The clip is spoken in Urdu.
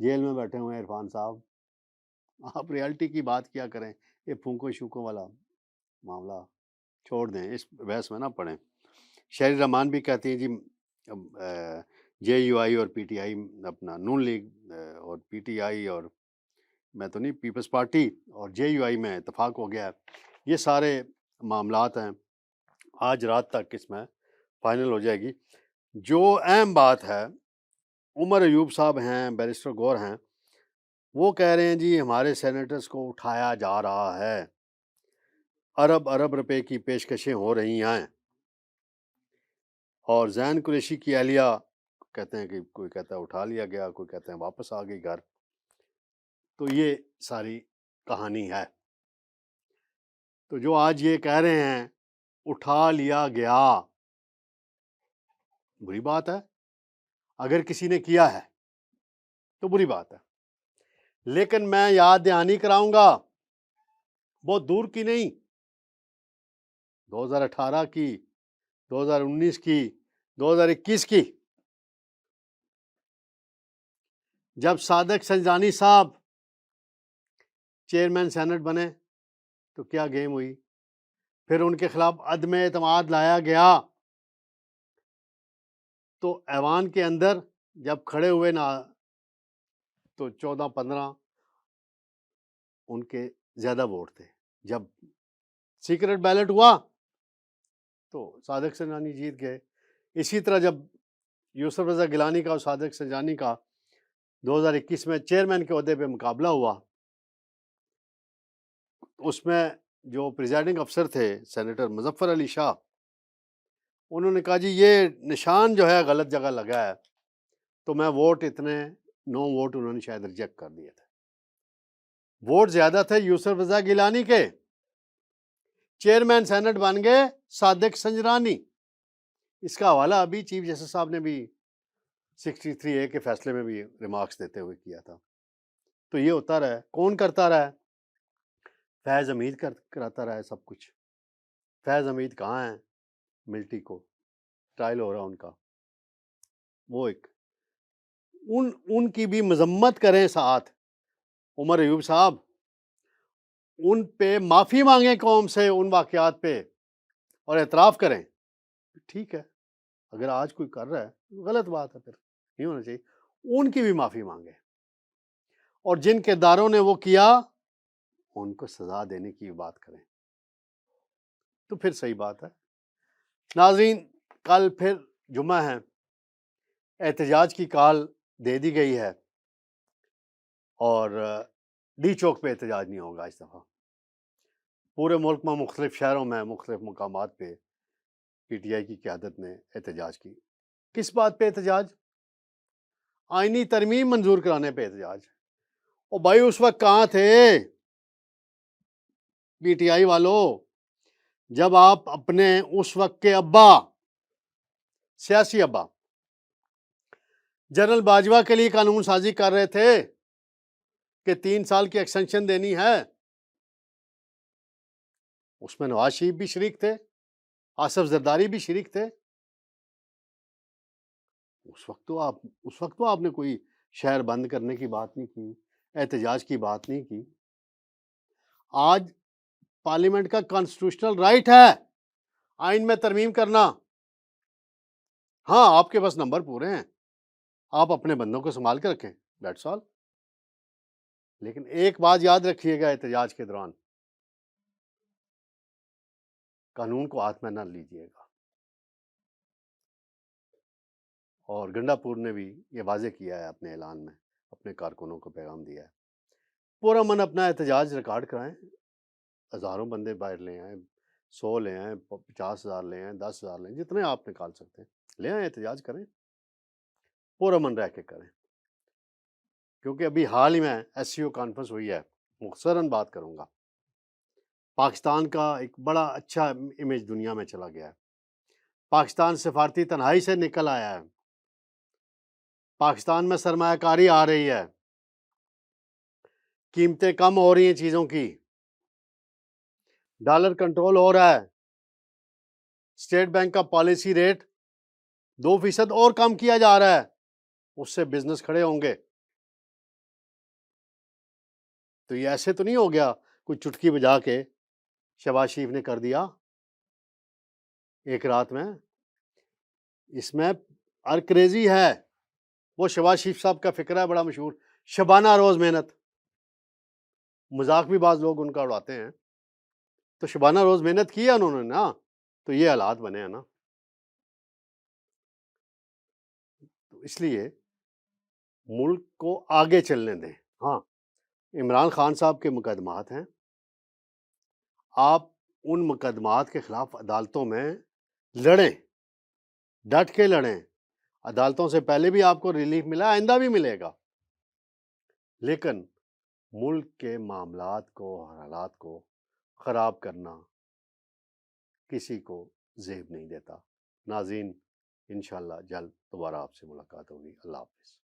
جیل میں بیٹھے ہوئے ہیں عرفان صاحب. آپ ریالٹی کی بات کیا کریں, یہ پھونکو شوکوں والا معاملہ چھوڑ دیں, اس بحث میں نہ پڑیں. شہری رحمان بھی کہتی ہیں جی جے یو آئی اور پی ٹی آئی, اپنا نون لیگ اور پی ٹی آئی اور میں تو نہیں, پیپلز پارٹی اور جے یو آئی میں اتفاق ہو گیا ہے. یہ سارے معاملات ہیں, آج رات تک اس میں فائنل ہو جائے گی. جو اہم بات ہے, عمر ایوب صاحب ہیں, بیرسٹر گور ہیں, وہ کہہ رہے ہیں جی ہمارے سینیٹرز کو اٹھایا جا رہا ہے, ارب روپے کی پیشکشیں ہو رہی ہیں, اور زین قریشی کی اہلیہ کہتے ہیں کہ کوئی کہتا ہے اٹھا لیا گیا, کوئی کہتے ہیں واپس آ گئی گھر. تو یہ ساری کہانی ہے. تو جو آج یہ کہہ رہے ہیں اٹھا لیا گیا, بری بات ہے. اگر کسی نے کیا ہے تو بری بات ہے, لیکن میں یاد دہانی کراؤں گا, بہت دور کی نہیں, 2018 کی, 2019 کی, 2021 کی, جب صادق سنجرانی صاحب چیئرمین سینٹ بنے تو کیا گیم ہوئی. پھر ان کے خلاف عدم اعتماد لایا گیا, تو ایوان کے اندر جب کھڑے ہوئے نا تو 14-15 ان کے زیادہ ووٹ تھے. جب سیکرٹ بیلٹ ہوا تو صادق سنجرانی جیت گئے. اسی طرح جب یوسف رضا گیلانی کا اور صادق سنجرانی کا 2021 میں چیئرمین کے عہدے پہ مقابلہ ہوا, اس میں جو پریزائڈنگ افسر تھے سینیٹر مظفر علی شاہ, انہوں نے کہا جی یہ نشان جو ہے غلط جگہ لگا ہے, تو میں ووٹ اتنے 9 ووٹ انہوں نے شاید ریجیکٹ کر دیے تھے. ووٹ زیادہ تھے یوسف رضا گیلانی کے, چیئرمین سینٹ بن گئے صادق سنجرانی. اس کا حوالہ ابھی چیف جسٹس صاحب نے بھی 63A کے فیصلے میں بھی ریمارکس دیتے ہوئے کیا تھا. تو یہ ہوتا رہا ہے. کون کرتا رہا ہے؟ فیض حمید کراتا رہا ہے سب کچھ. فیض حمید کہاں ہیں؟ ملٹری کو ٹرائل ہو رہا ان کا. وہ ایک ان کی بھی مذمت کریں ساتھ, عمر ایوب صاحب ان پہ معافی مانگیں قوم سے ان واقعات پہ, اور اعتراف کریں. ٹھیک ہے, اگر آج کوئی کر رہا ہے غلط بات ہے, پھر نہیں ہونا چاہیے. ان کی بھی معافی مانگیں, اور جن کرداروں نے وہ کیا ان کو سزا دینے کی بات کریں, تو پھر صحیح بات ہے. ناظرین, کل پھر جمعہ ہے, احتجاج کی کال دے دی گئی ہے, اور ڈی چوک پہ احتجاج نہیں ہوگا اس دفعہ. پورے ملک میں مختلف شہروں میں مختلف مقامات پہ پی ٹی آئی کی قیادت نے احتجاج کی. کس بات پہ احتجاج؟ آئینی ترمیم منظور کرانے پہ احتجاج. اور بھائی اس وقت کہاں تھے پی ٹی آئی والوں جب آپ اپنے اس وقت کے ابا, سیاسی ابا جنرل باجوہ کے لیے قانون سازی کر رہے تھے کہ 3 سال کی ایکسٹینشن دینی ہے؟ اس میں نواز شریف بھی شریک تھے, آصف زرداری بھی شریک تھے. اس وقت تو آپ نے کوئی شہر بند کرنے کی بات نہیں کی, احتجاج کی بات نہیں کی. آج پارلیمنٹ کا کانسٹیٹیوشنل رائٹ ہے آئین میں ترمیم کرنا. ہاں, آپ کے بس نمبر پورے ہیں, آپ اپنے بندوں کو سنبھال کے رکھیں, دیٹس آل. لیکن ایک بات یاد رکھیے گا, احتجاج کے دوران قانون کو ہاتھ میں نہ لیجیے گا. اور گنڈا پور نے بھی یہ واضح کیا ہے اپنے اعلان میں, اپنے کارکنوں کو پیغام دیا ہے, پورا من اپنا احتجاج ریکارڈ کرائیں. 1000 بندے باہر لے آئیں, 100 لے آئیں, 50,000 لے آئیں, 10,000 لے آئیں, جتنے آپ نکال سکتے ہیں لے آئیں, احتجاج کریں, پورا من رہ کے کریں. کیونکہ ابھی حال ہی میں ایس سی او کانفرنس ہوئی ہے, مختصراً بات کروں گا. پاکستان کا ایک بڑا اچھا امیج دنیا میں چلا گیا ہے. پاکستان سفارتی تنہائی سے نکل آیا ہے. پاکستان میں سرمایہ کاری آ رہی ہے, قیمتیں کم ہو رہی ہیں چیزوں کی, ڈالر کنٹرول ہو رہا ہے, اسٹیٹ بینک کا پالیسی ریٹ 2% اور کم کیا جا رہا ہے, اس سے بزنس کھڑے ہوں گے. تو یہ ایسے تو نہیں ہو گیا کوئی چٹکی بجا کے شہباز شریف نے کر دیا ایک رات میں. اس میں کریزی ہے. وہ شہباز شریف صاحب کا فکرہ ہے بڑا مشہور، شبانہ روز محنت. مذاق بھی بعض لوگ ان کا اڑاتے ہیں. تو شبانہ روز محنت کی ہے انہوں نے نا، تو یہ حالات بنے ہیں نا. تو اس لیے ملک کو آگے چلنے دیں. ہاں، عمران خان صاحب کے مقدمات ہیں، آپ ان مقدمات کے خلاف عدالتوں میں لڑیں، ڈٹ کے لڑیں. عدالتوں سے پہلے بھی آپ کو ریلیف ملا، آئندہ بھی ملے گا. لیکن ملک کے معاملات کو اور حالات کو خراب کرنا کسی کو زیب نہیں دیتا. ناظرین، انشاءاللہ جلد دوبارہ آپ سے ملاقات ہوگی. اللہ حافظ.